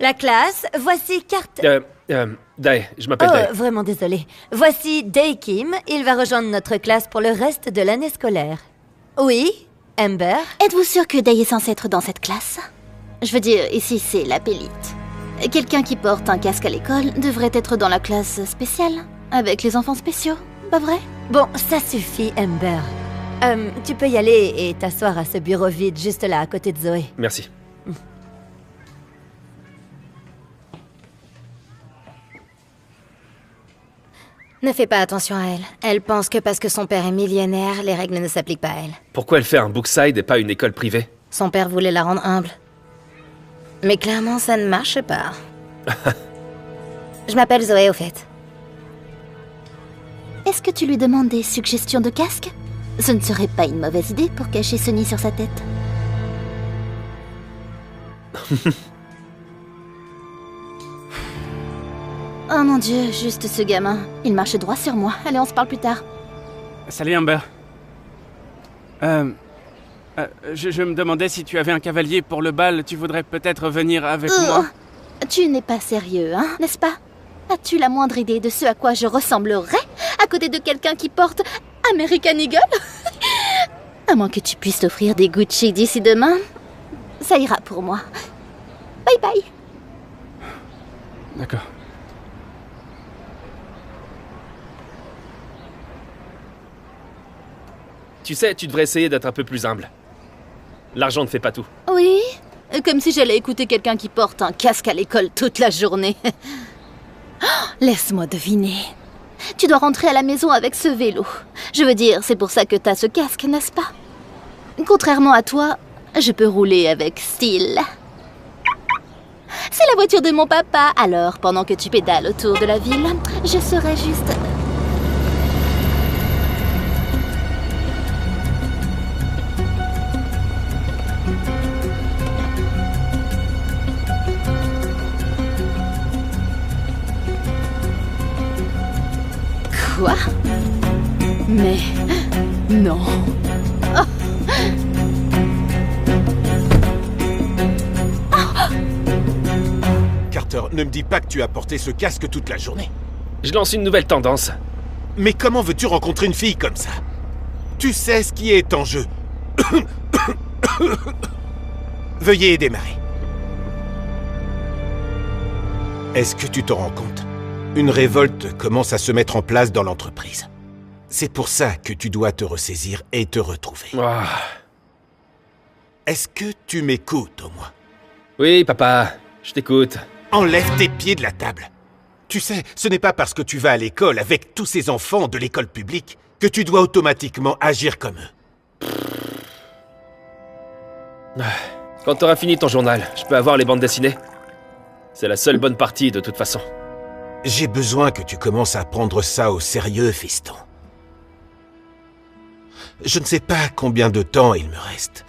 La classe, voici carte... Dae, je m'appelle Oh, Dae. vraiment désolé. Voici Dae Kim. Il va rejoindre notre classe pour le reste de l'année scolaire. Oui, Amber? Êtes-vous sûr que Dae est censé être dans cette classe? Je veux dire, ici c'est la pélite. Quelqu'un qui porte un casque à l'école devrait être dans la classe spéciale, avec les enfants spéciaux, pas vrai? Bon, ça suffit, Amber. Tu peux y aller et t'asseoir à ce bureau vide juste là, à côté de Zoé. Merci. Ne fais pas attention à elle. Elle pense que parce que son père est millionnaire, les règles ne s'appliquent pas à elle. Pourquoi elle fait un Brookside et pas une école privée? Son père voulait la rendre humble. Mais clairement, ça ne marche pas. Je m'appelle Zoé, au fait. Est-ce que tu lui demandes des suggestions de casque? Ce ne serait pas une mauvaise idée pour cacher ce nid sur sa tête. Oh mon Dieu, juste ce gamin. Il marche droit sur moi. Allez, on se parle plus tard. Salut Amber. Je me demandais si tu avais un cavalier pour le bal, tu voudrais peut-être venir avec moi. Tu n'es pas sérieux, hein, n'est-ce pas? As-tu la moindre idée de ce à quoi je ressemblerais à côté de quelqu'un qui porte American Eagle? À moins que tu puisses t'offrir des Gucci d'ici demain, ça ira pour moi. Bye bye. D'accord. Tu sais, tu devrais essayer d'être un peu plus humble. L'argent ne fait pas tout. Oui, comme si j'allais écouter quelqu'un qui porte un casque à l'école toute la journée. Oh, laisse-moi deviner. Tu dois rentrer à la maison avec ce vélo. Je veux dire, c'est pour ça que t'as ce casque, n'est-ce pas? Contrairement à toi, je peux rouler avec style. C'est la voiture de mon papa, alors pendant que tu pédales autour de la ville, je serai juste... Quoi? Mais... non. Carter, ne me dis pas que tu as porté ce casque toute la journée. Je lance une nouvelle tendance. Mais comment veux-tu rencontrer une fille comme ça? Tu sais ce qui est en jeu. Veuillez démarrer. Est-ce que tu te rends compte? Une révolte commence à se mettre en place dans l'entreprise. C'est pour ça que tu dois te ressaisir et te retrouver. Ah. Est-ce que tu m'écoutes au moins? Oui, papa, je t'écoute. Enlève tes pieds de la table. Tu sais, ce n'est pas parce que tu vas à l'école avec tous ces enfants de l'école publique que tu dois automatiquement agir comme eux. Quand t'auras fini ton journal, je peux avoir les bandes dessinées? C'est la seule bonne partie de toute façon. J'ai besoin que tu commences à prendre ça au sérieux, fiston. Je ne sais pas combien de temps il me reste.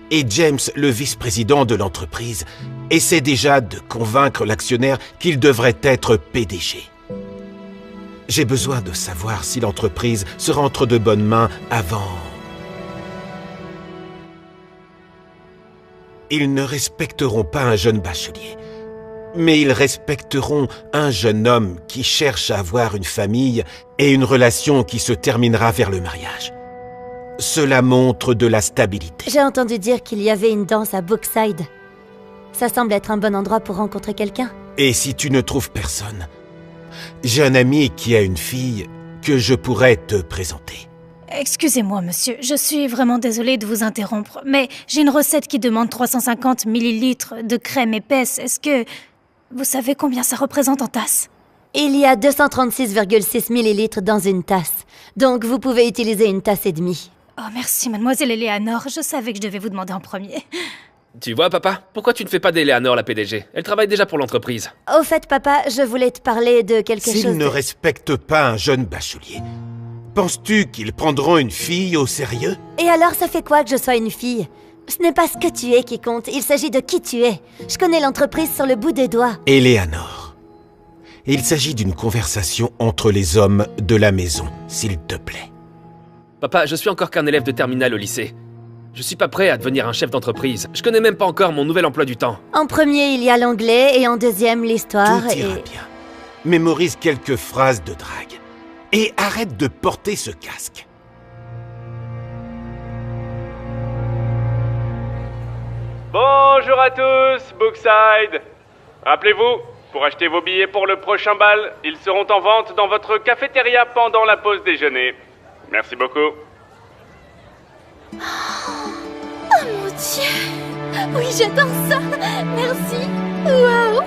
Et James, le vice-président de l'entreprise, essaie déjà de convaincre l'actionnaire qu'il devrait être PDG. J'ai besoin de savoir si l'entreprise sera entre de bonnes mains avant... Ils ne respecteront pas un jeune bachelier. Mais ils respecteront un jeune homme qui cherche à avoir une famille et une relation qui se terminera vers le mariage. Cela montre de la stabilité. J'ai entendu dire qu'il y avait une danse à Brookside. Ça semble être un bon endroit pour rencontrer quelqu'un. Et si tu ne trouves personne, j'ai un ami qui a une fille que je pourrais te présenter. Excusez-moi, monsieur, je suis vraiment désolée de vous interrompre, mais j'ai une recette qui demande 350 millilitres de crème épaisse. Est-ce que vous savez combien ça représente en tasse? Il y a 236,6 millilitres dans une tasse. Donc vous pouvez utiliser une tasse et demie. Oh, merci, mademoiselle Eleanor. Je savais que je devais vous demander en premier. Tu vois, papa, pourquoi tu ne fais pas d'Eleanor la PDG? Elle travaille déjà pour l'entreprise. Au fait, papa, je voulais te parler de quelque chose S'ils ne de... respectent pas un jeune bachelier, penses-tu qu'ils prendront une fille au sérieux? Et alors, ça fait quoi que je sois une fille? Ce n'est pas ce que tu es qui compte, il s'agit de qui tu es. Je connais l'entreprise sur le bout des doigts. Eleanor, il s'agit d'une conversation entre les hommes de la maison, s'il te plaît. Papa, je suis encore qu'un élève de terminale au lycée. Je suis pas prêt à devenir un chef d'entreprise. Je connais même pas encore mon nouvel emploi du temps. En premier, il y a l'anglais et en deuxième, l'histoire Tout ira bien. Mémorise quelques phrases de drague. Et arrête de porter ce casque. Bonjour à tous, Bookside. Rappelez-vous, pour acheter vos billets pour le prochain bal, ils seront en vente dans votre cafétéria pendant la pause déjeuner. Merci beaucoup. Oh mon Dieu! Oui, j'adore ça! Merci! Waouh!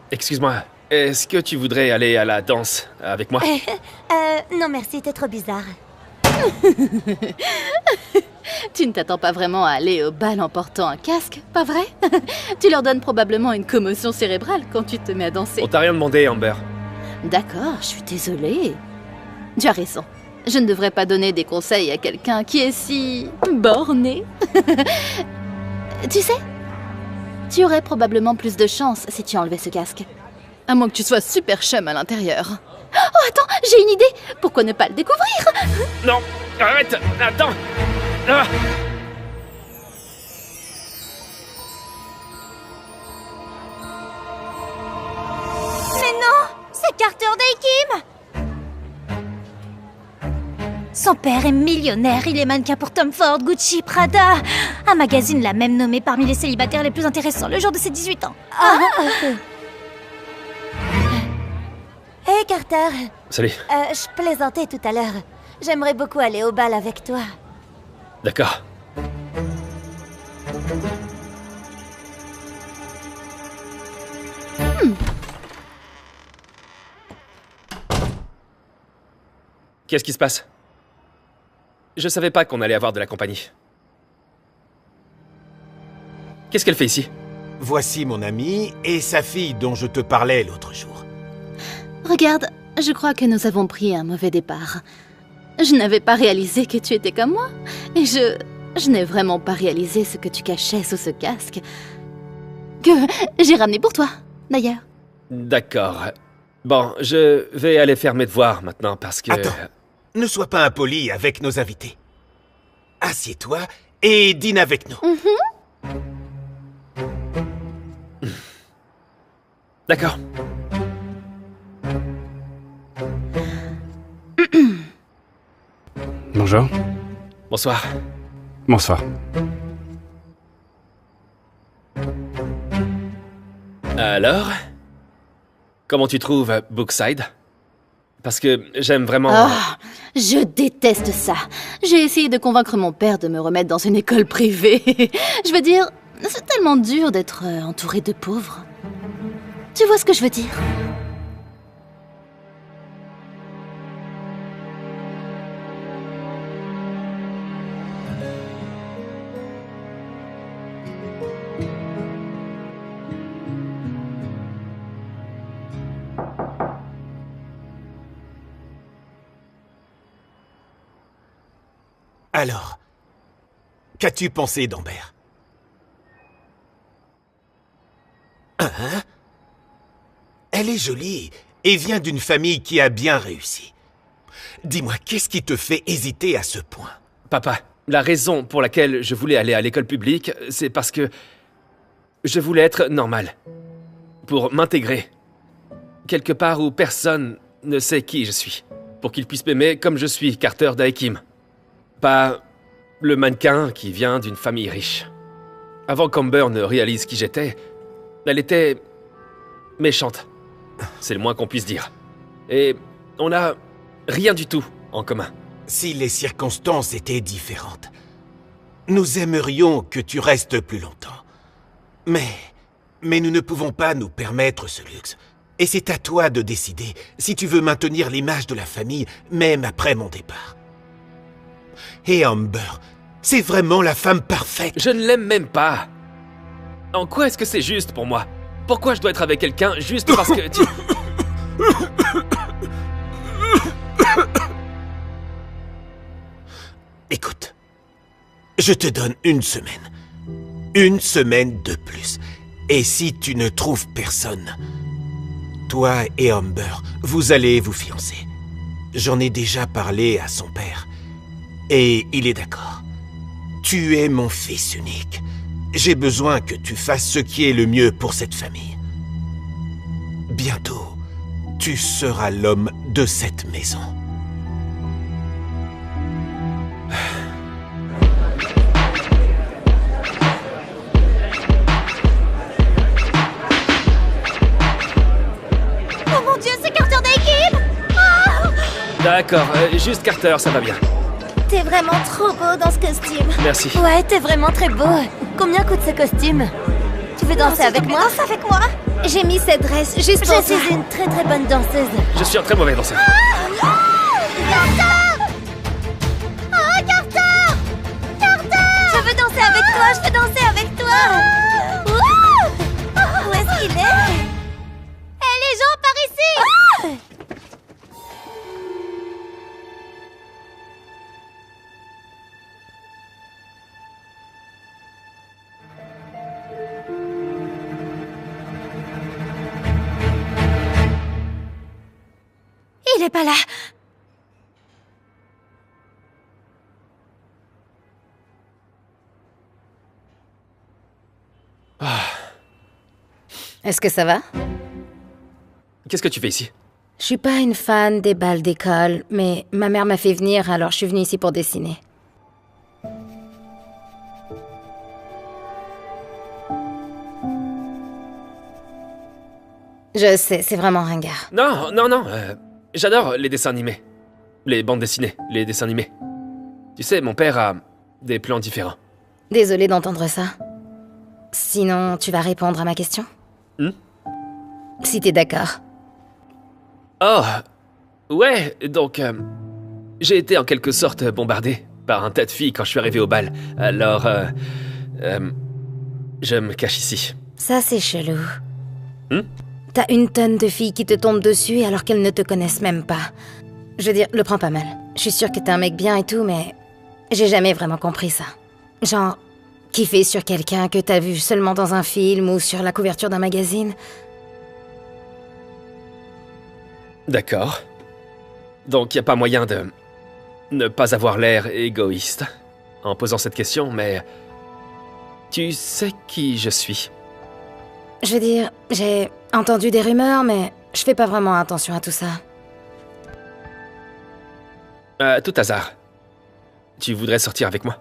Excuse-moi, est-ce que tu voudrais aller à la danse avec moi? Non merci, t'es trop bizarre. Tu ne t'attends pas vraiment à aller au bal en portant un casque, pas vrai? Tu leur donnes probablement une commotion cérébrale quand tu te mets à danser. On t'a rien demandé, Amber. D'accord, je suis désolée. Tu as raison. Je ne devrais pas donner des conseils à quelqu'un qui est si borné. Tu sais, tu aurais probablement plus de chance si tu enlevais ce casque. À moins que tu sois super chum à l'intérieur. Oh, attends, j'ai une idée. Pourquoi ne pas le découvrir? Non, arrête, attends. Ah. Mais non, c'est Carter Day Kim. Son père est millionnaire, il est mannequin pour Tom Ford, Gucci, Prada. Un magazine l'a même nommé parmi les célibataires les plus intéressants le jour de ses 18 ans. Hey Carter, Salut. je plaisantais tout à l'heure. J'aimerais beaucoup aller au bal avec toi. D'accord. Qu'est-ce qui se passe? Je savais pas qu'on allait avoir de la compagnie. Qu'est-ce qu'elle fait ici? Voici mon amie et sa fille dont je te parlais l'autre jour. Regarde, je crois que nous avons pris un mauvais départ. Je n'avais pas réalisé que tu étais comme moi. Et je n'ai vraiment pas réalisé ce que tu cachais sous ce casque. Que j'ai ramené pour toi, d'ailleurs. D'accord. Bon, je vais aller faire mes devoirs maintenant parce que... Attends, ne sois pas impoli avec nos invités. Assieds-toi et dîne avec nous. D'accord. Bonjour. Bonsoir. Bonsoir. Alors? Comment tu trouves Bookside? Parce que j'aime vraiment... Ah, je déteste ça. J'ai essayé de convaincre mon père de me remettre dans une école privée. Je veux dire, c'est tellement dur d'être entouré de pauvres. Tu vois ce que je veux dire? Alors, qu'as-tu pensé d'Amber? Hein? Elle est jolie et vient d'une famille qui a bien réussi. Dis-moi, qu'est-ce qui te fait hésiter à ce point? Papa, la raison pour laquelle je voulais aller à l'école publique, c'est parce que je voulais être normal. Pour m'intégrer. Quelque part où personne ne sait qui je suis. Pour qu'ils puissent m'aimer comme je suis, Carter Day Kim. Pas le mannequin qui vient d'une famille riche. Avant qu'Amber ne réalise qui j'étais, elle était méchante. C'est le moins qu'on puisse dire. Et on n'a rien du tout en commun. Si les circonstances étaient différentes, nous aimerions que tu restes plus longtemps. Mais nous ne pouvons pas nous permettre ce luxe. Et c'est à toi de décider si tu veux maintenir l'image de la famille, même après mon départ. Et Amber, c'est vraiment la femme parfaite. Je ne l'aime même pas. En quoi est-ce que c'est juste pour moi? Pourquoi je dois être avec quelqu'un juste parce que tu... Écoute, je te donne une semaine. Une semaine de plus. Et si tu ne trouves personne, toi et Amber, vous allez vous fiancer. J'en ai déjà parlé à son père. Et il est d'accord. Tu es mon fils unique. J'ai besoin que tu fasses ce qui est le mieux pour cette famille. Bientôt, tu seras l'homme de cette maison. Oh mon Dieu, c'est Carter d'équipe! D'accord, juste Carter, ça va bien. T'es vraiment trop beau dans ce costume. Merci. Ouais, t'es vraiment très beau. Combien coûte ce costume? Tu veux danser avec moi? Danse avec moi. J'ai mis cette dresse juste Je pour toi. suis une très très bonne danseuse. Je suis un très mauvais danseur. Je veux danser avec toi, je veux danser avec toi. Où est-ce qu'il est? Hé les gens, par ici! Il est pas là. Est-ce que ça va? Qu'est-ce que tu fais ici? Je suis pas une fan des balles d'école, mais ma mère m'a fait venir, alors je suis venue ici pour dessiner. Je sais, c'est vraiment ringard. Non, non, non. J'adore les dessins animés. Les bandes dessinées, les dessins animés. Tu sais, mon père a des plans différents. Désolée d'entendre ça. Sinon, tu vas répondre à ma question? Si t'es d'accord. Oh, ouais, donc... j'ai été en quelque sorte bombardé par un tas de filles quand je suis arrivé au bal. Alors, je me cache ici. Ça, c'est chelou. T'as une tonne de filles qui te tombent dessus alors qu'elles ne te connaissent même pas. Je veux dire, le prends pas mal. Je suis sûre que t'es un mec bien et tout, mais j'ai jamais vraiment compris ça. Genre, kiffer sur quelqu'un que t'as vu seulement dans un film ou sur la couverture d'un magazine. D'accord. Donc, y a pas moyen de ne pas avoir l'air égoïste en posant cette question, mais... Tu sais qui je suis? Je veux dire, j'ai entendu des rumeurs, mais je fais pas vraiment attention à tout ça. À tout hasard, tu voudrais sortir avec moi?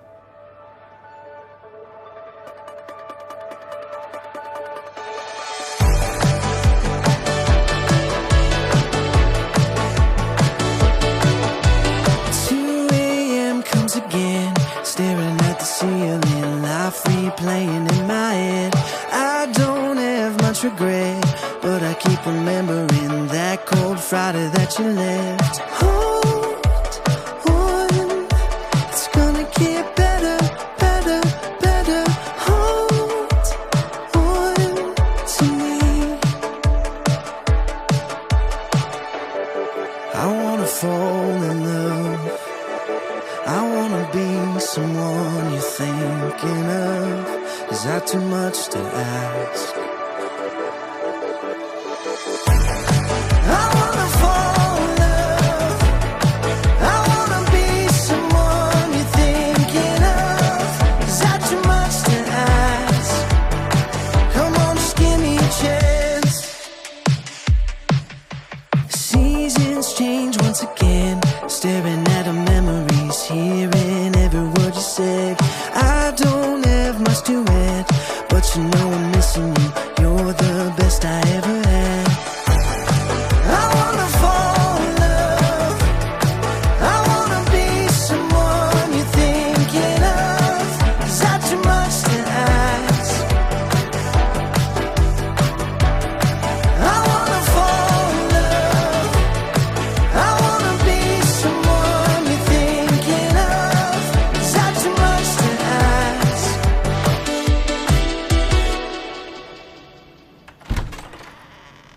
Playing in my head. I don't have much regret, but I keep remembering that cold Friday that you left. Hold on, it's gonna get better, better, better. Hold on to me. I wanna fall in love. I wanna be someone you're thinking of. Is that too much to ask? I wanna fall in love. I wanna be someone you're thinking of. Is that too much to ask? Come on, just give me a chance. Seasons change once again. Staring at our memories, hearing every word you said. I don't have much to add, but you know I'm missing you. You're the best I ever had. I wanna fall in love. I wanna be someone you're thinking of. Is that too much to ask? I wanna fall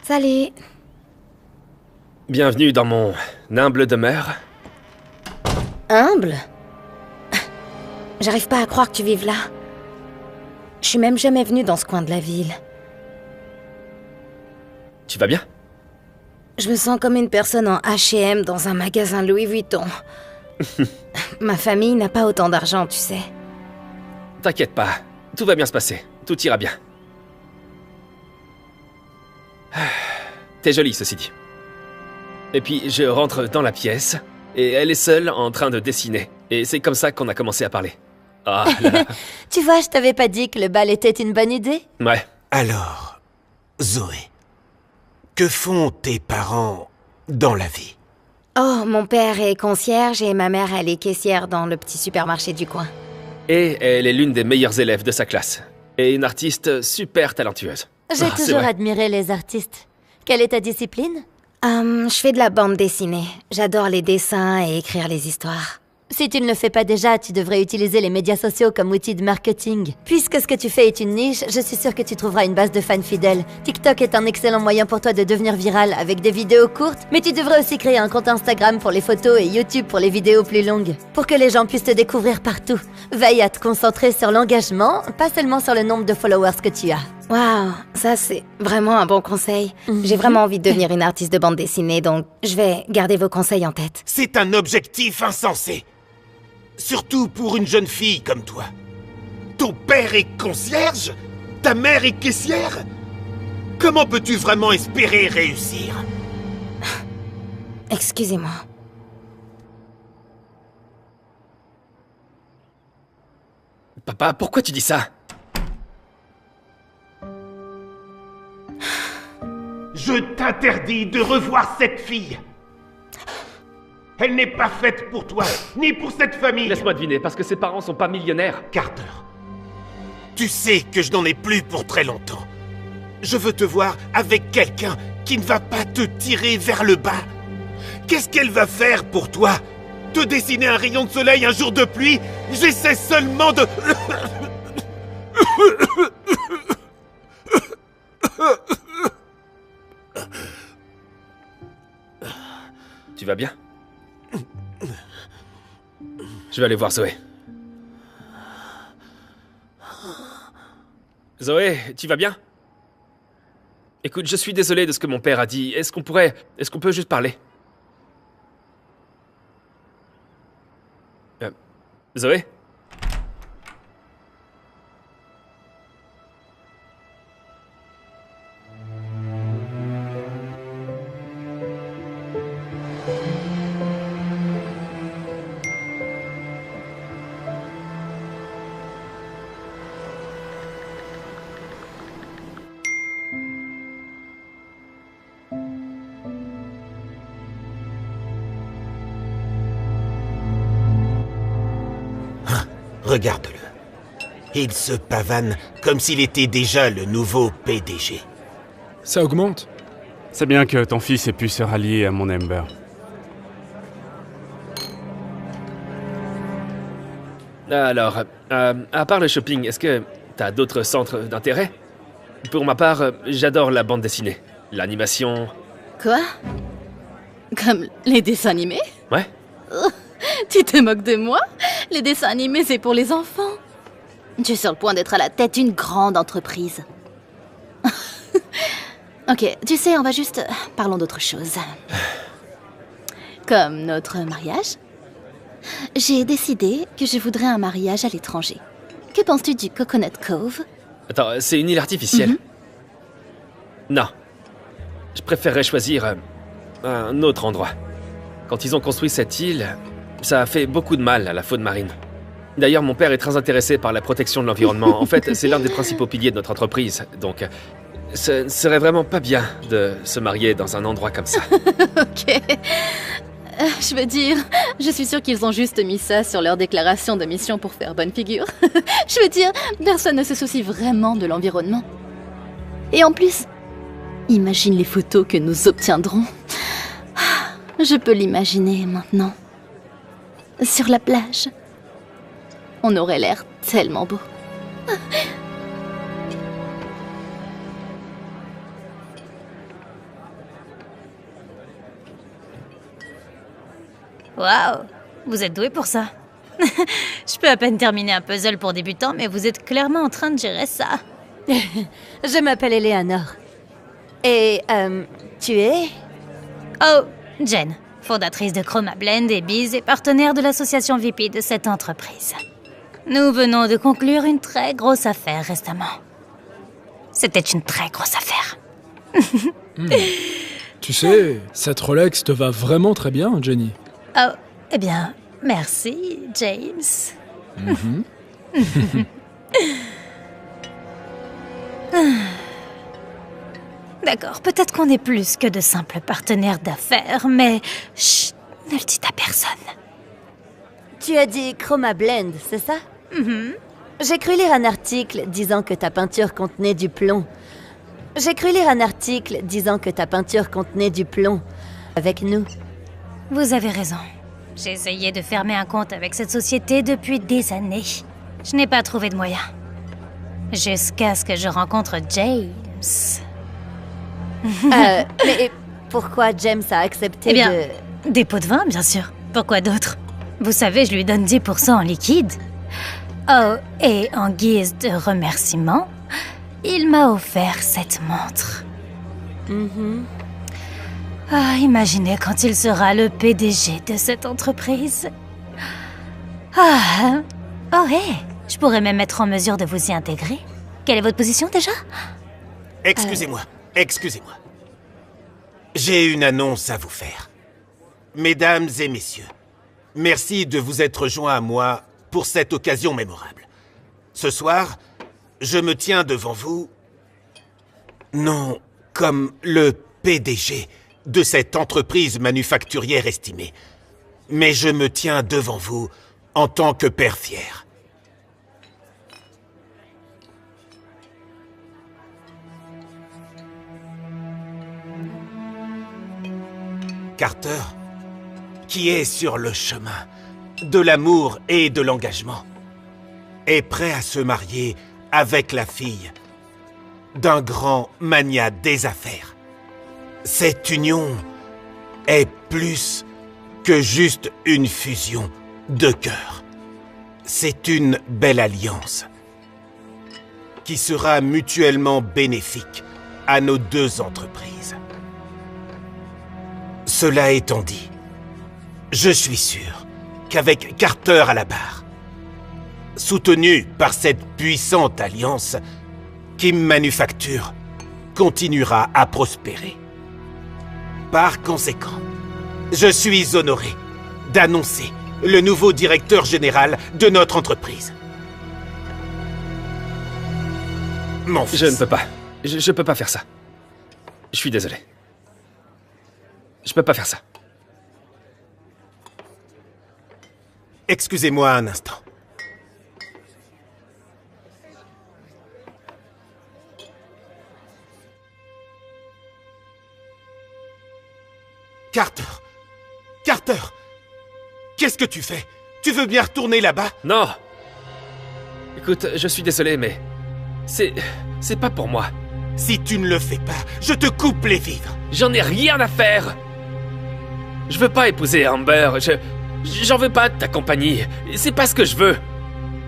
Salut. Bienvenue dans mon humble demeure. Humble? J'arrive pas à croire que tu vives là. Je suis même jamais venue dans ce coin de la ville. Tu vas bien? Je me sens comme une personne en H&M dans un magasin Louis Vuitton. Ma famille n'a pas autant d'argent, tu sais. T'inquiète pas, tout va bien se passer. Tout ira bien. T'es jolie, ceci dit. Et puis, je rentre dans la pièce, et elle est seule en train de dessiner. Et c'est comme ça qu'on a commencé à parler. Ah là là. Tu vois, je t'avais pas dit que le bal était une bonne idée? Ouais. Alors, Zoé, que font tes parents dans la vie? Oh, mon père est concierge et ma mère, elle est caissière dans le petit supermarché du coin. Et elle est l'une des meilleures élèves de sa classe. Et une artiste super talentueuse. J'ai Ah, c'est toujours vrai. admiré les artistes. Quelle est ta discipline? Je fais de la bande dessinée. J'adore les dessins et écrire les histoires. Si tu ne le fais pas déjà, tu devrais utiliser les médias sociaux comme outil de marketing. Puisque ce que tu fais est une niche, je suis sûre que tu trouveras une base de fans fidèles. TikTok est un excellent moyen pour toi de devenir viral avec des vidéos courtes, mais tu devrais aussi créer un compte Instagram pour les photos et YouTube pour les vidéos plus longues, pour que les gens puissent te découvrir partout. Veille à te concentrer sur l'engagement, pas seulement sur le nombre de followers que tu as. Waouh, ça c'est vraiment un bon conseil. J'ai vraiment envie de devenir une artiste de bande dessinée, donc je vais garder vos conseils en tête. C'est un objectif insensé. Surtout pour une jeune fille comme toi. Ton père est concierge? Ta mère est caissière? Comment peux-tu vraiment espérer réussir? Excusez-moi. Papa, pourquoi tu dis ça? Je t'interdis de revoir cette fille. Elle n'est pas faite pour toi, ni pour cette famille. Laisse-moi deviner, parce que ses parents sont pas millionnaires. Carter, tu sais que je n'en ai plus pour très longtemps. Je veux te voir avec quelqu'un qui ne va pas te tirer vers le bas. Qu'est-ce qu'elle va faire pour toi? Te dessiner un rayon de soleil un jour de pluie? J'essaie seulement de... Tu vas bien? Je vais aller voir Zoé. Zoé, tu vas bien? Écoute, je suis désolé de ce que mon père a dit. Est-ce qu'on peut juste parler? Zoé? Regarde-le. Il se pavane comme s'il était déjà le nouveau PDG. Ça augmente. C'est bien que ton fils ait pu se rallier à mon Amber. Alors, à part le shopping, est-ce que t'as d'autres centres d'intérêt? Pour ma part, j'adore la bande dessinée, l'animation... Quoi? Comme les dessins animés? Ouais? Tu te moques de moi? Les dessins animés, c'est pour les enfants. Tu es sur le point d'être à la tête d'une grande entreprise. Ok, tu sais, on va juste... Parlons d'autre chose. Comme notre mariage. J'ai décidé que je voudrais un mariage à l'étranger. Que penses-tu du Coconut Cove? Attends, c'est une île artificielle? Non. Je préférerais choisir un autre endroit. Quand ils ont construit cette île, ça a fait beaucoup de mal à la faune marine. D'ailleurs, mon père est très intéressé par la protection de l'environnement. En fait, c'est l'un des principaux piliers de notre entreprise. Donc, ce ne serait vraiment pas bien de se marier dans un endroit comme ça. Ok. Je veux dire, je suis sûre qu'ils ont juste mis ça sur leur déclaration de mission pour faire bonne figure. Je veux dire, personne ne se soucie vraiment de l'environnement. Et en plus, imagine les photos que nous obtiendrons. Je peux l'imaginer maintenant. Sur la plage. On aurait l'air tellement beau. Waouh, vous êtes doué pour ça. Je peux à peine terminer un puzzle pour débutants, mais vous êtes clairement en train de gérer ça. Je m'appelle Eleanor. Et, tu es? Oh, Jen, fondatrice de Chroma Blend et Biz et partenaire de l'association VP de cette entreprise. Nous venons de conclure une très grosse affaire récemment. C'était une très grosse affaire. Tu sais, cette Rolex te va vraiment très bien, Jenny. Oh, eh bien, merci, James. D'accord, peut-être qu'on est plus que de simples partenaires d'affaires, mais chut, ne le dites à personne. Tu as dit Chroma Blend, c'est ça? J'ai cru lire un article disant que ta peinture contenait du plomb. Avec nous. Vous avez raison. J'ai essayé de fermer un compte avec cette société depuis des années. Je n'ai pas trouvé de moyen. Jusqu'à ce que je rencontre James. Mais pourquoi James a accepté Eh bien, des pots de vin, bien sûr. Pourquoi d'autre? Vous savez, je lui donne 10% en liquide. Oh, et en guise de remerciement, il m'a offert cette montre. Ah, imaginez quand il sera le PDG de cette entreprise. Ah, oh hé, je pourrais même être en mesure de vous y intégrer. Quelle est votre position déjà? Excusez-moi. J'ai une annonce à vous faire. Mesdames et messieurs, merci de vous être joints à moi pour cette occasion mémorable. Ce soir, je me tiens devant vous, non comme le PDG de cette entreprise manufacturière estimée, mais je me tiens devant vous en tant que père fier. Carter, qui est sur le chemin de l'amour et de l'engagement, est prêt à se marier avec la fille d'un grand magnat des affaires. Cette union est plus que juste une fusion de cœurs. C'est une belle alliance qui sera mutuellement bénéfique à nos deux entreprises. Cela étant dit, je suis sûr qu'avec Carter à la barre, soutenu par cette puissante alliance, Kim Manufacture continuera à prospérer. Par conséquent, je suis honoré d'annoncer le nouveau directeur général de notre entreprise. Mon fils. Je ne peux pas. Je peux pas faire ça. Je suis désolé. Je peux pas faire ça. Excusez-moi un instant. Carter! Carter! Qu'est-ce que tu fais? Tu veux bien retourner là-bas? Non! Écoute, je suis désolé, mais... C'est pas pour moi. Si tu ne le fais pas, je te coupe les vivres. J'en ai rien à faire! Je veux pas épouser Amber, j'en veux pas de ta compagnie. C'est pas ce que je veux.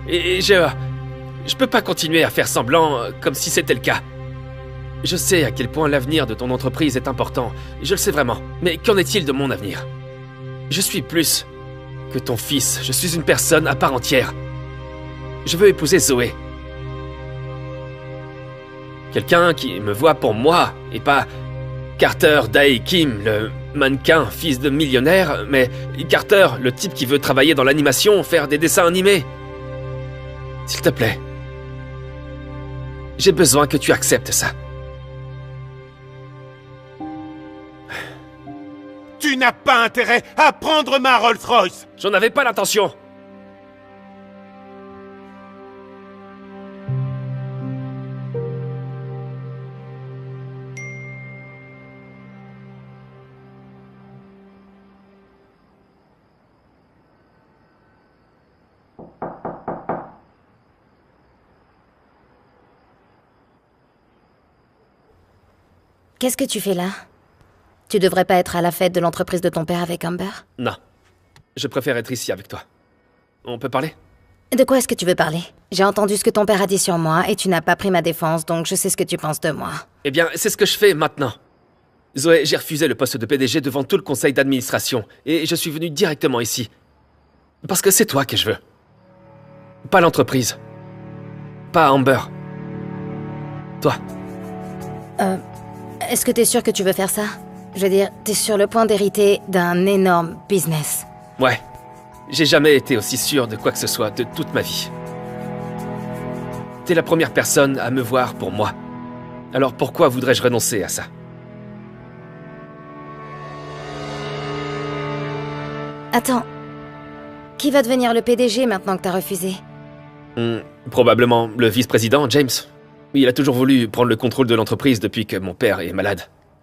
Et je peux pas continuer à faire semblant comme si c'était le cas. Je sais à quel point l'avenir de ton entreprise est important. Je le sais vraiment. Mais qu'en est-il de mon avenir? Je suis plus que ton fils. Je suis une personne à part entière. Je veux épouser Zoé. Quelqu'un qui me voit pour moi, et pas Carter Dae Kim, le mannequin, fils de millionnaire, mais Carter, le type qui veut travailler dans l'animation, faire des dessins animés. S'il te plaît. J'ai besoin que tu acceptes ça. Tu n'as pas intérêt à prendre ma Rolls-Royce! J'en avais pas l'intention. Qu'est-ce que tu fais là? Tu devrais pas être à la fête de l'entreprise de ton père avec Amber? Non. Je préfère être ici avec toi. On peut parler? De quoi est-ce que tu veux parler? J'ai entendu ce que ton père a dit sur moi et tu n'as pas pris ma défense, donc je sais ce que tu penses de moi. Eh bien, c'est ce que je fais maintenant. Zoé, j'ai refusé le poste de PDG devant tout le conseil d'administration et je suis venu directement ici. Parce que c'est toi que je veux. Pas l'entreprise. Pas Amber. Toi. Est-ce que t'es sûr que tu veux faire ça? Je veux dire, t'es sur le point d'hériter d'un énorme business. Ouais. J'ai jamais été aussi sûr de quoi que ce soit de toute ma vie. T'es la première personne à me voir pour moi. Alors pourquoi voudrais-je renoncer à ça? Attends. Qui va devenir le PDG maintenant que t'as refusé? Probablement le vice-président, James. Il a toujours voulu prendre le contrôle de l'entreprise depuis que mon père est malade.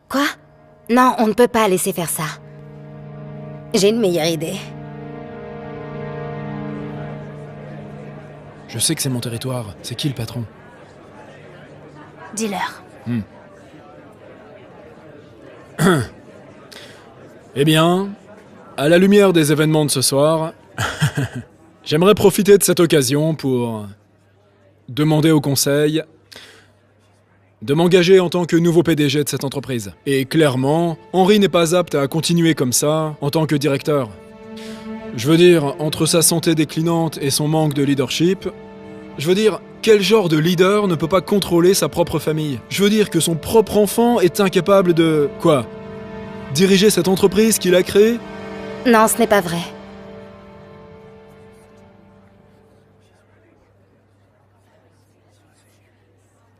Quoi? Non, on ne peut pas laisser faire ça. J'ai une meilleure idée. Je sais que c'est mon territoire. C'est qui le patron? Dis-leur. Eh bien, à la lumière des événements de ce soir, j'aimerais profiter de cette occasion pour demander au conseil de m'engager en tant que nouveau PDG de cette entreprise. Et clairement, Henry n'est pas apte à continuer comme ça en tant que directeur. Je veux dire, entre sa santé déclinante et son manque de leadership, je veux dire, quel genre de leader ne peut pas contrôler sa propre famille? Je veux dire que son propre enfant est incapable de... Quoi? Diriger cette entreprise qu'il a créée? Non, ce n'est pas vrai.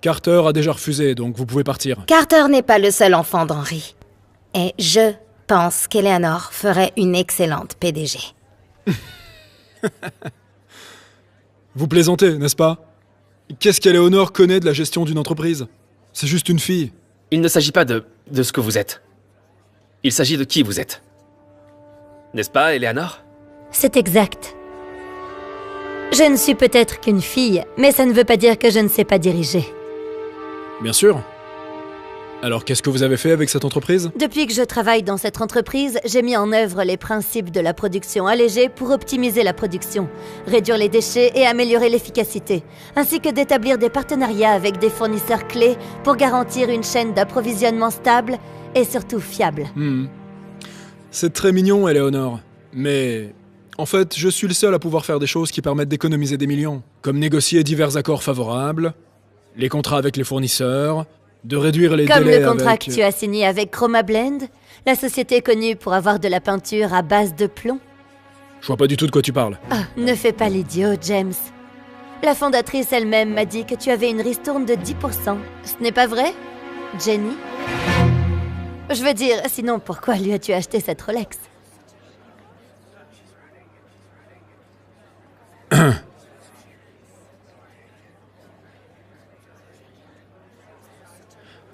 Carter a déjà refusé, donc vous pouvez partir. Carter n'est pas le seul enfant d'Henry. Et je pense qu'Eleanor ferait une excellente PDG. Vous plaisantez, n'est-ce pas? Qu'est-ce qu'Eleanor connaît de la gestion d'une entreprise? C'est juste une fille. Il ne s'agit pas de ce que vous êtes. Il s'agit de qui vous êtes. N'est-ce pas, Eleanor? C'est exact. Je ne suis peut-être qu'une fille, mais ça ne veut pas dire que je ne sais pas diriger. Bien sûr. Alors qu'est-ce que vous avez fait avec cette entreprise? Depuis que je travaille dans cette entreprise, j'ai mis en œuvre les principes de la production allégée pour optimiser la production, réduire les déchets et améliorer l'efficacité, ainsi que d'établir des partenariats avec des fournisseurs clés pour garantir une chaîne d'approvisionnement stable et surtout fiable. C'est très mignon, Eleanor. Mais... en fait, je suis le seul à pouvoir faire des choses qui permettent d'économiser des millions. Comme négocier divers accords favorables, les contrats avec les fournisseurs, de réduire les Comme délais le contrat avec... que tu as signé avec Chroma Blend, la société connue pour avoir de la peinture à base de plomb. Je vois pas du tout de quoi tu parles. Ah, ne fais pas l'idiot, James. La fondatrice elle-même m'a dit que tu avais une ristourne de 10%. Ce n'est pas vrai, Jenny? Je veux dire, sinon pourquoi lui as-tu acheté cette Rolex?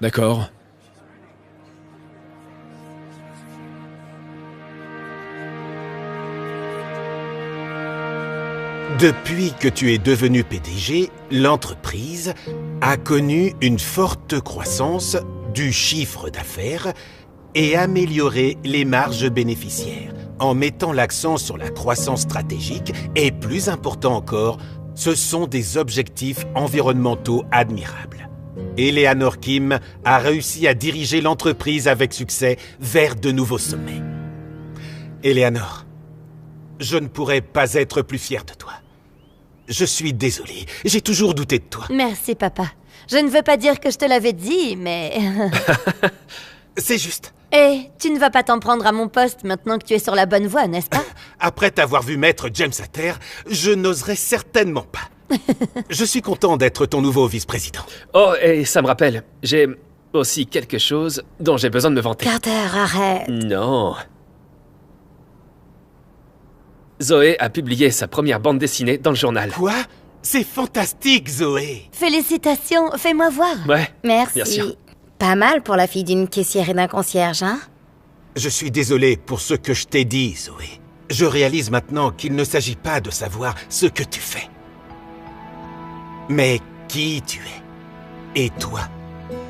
D'accord. Depuis que tu es devenu PDG, l'entreprise a connu une forte croissance du chiffre d'affaires et amélioré les marges bénéficiaires en mettant l'accent sur la croissance stratégique et, plus important encore, ce sont des objectifs environnementaux admirables. Eleanor Kim a réussi à diriger l'entreprise avec succès vers de nouveaux sommets. Eleanor, je ne pourrais pas être plus fier de toi. Je suis désolé, j'ai toujours douté de toi. Merci, papa. Je ne veux pas dire que je te l'avais dit, mais... C'est juste. Et tu ne vas pas t'en prendre à mon poste maintenant que tu es sur la bonne voie, n'est-ce pas? Après t'avoir vu mettre James à terre, je n'oserais certainement pas. Je suis content d'être ton nouveau vice-président. Oh, et ça me rappelle, j'ai aussi quelque chose dont j'ai besoin de me vanter. Carter, arrête. Non. Zoé a publié sa première bande dessinée dans le journal. Quoi? C'est fantastique, Zoé! Félicitations, fais-moi voir. Ouais, Merci. bien sûr. Pas mal pour la fille d'une caissière et d'un concierge, hein? Je suis désolé pour ce que je t'ai dit, Zoé. Je réalise maintenant qu'il ne s'agit pas de savoir ce que tu fais, mais qui tu es. Et toi,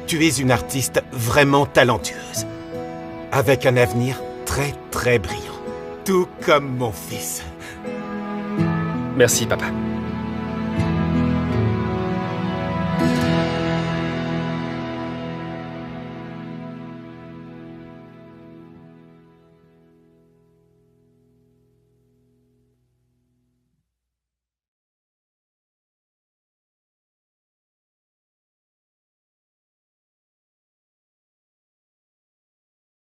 tu es une artiste vraiment talentueuse, avec un avenir très très brillant. tout comme mon fils. Merci, papa.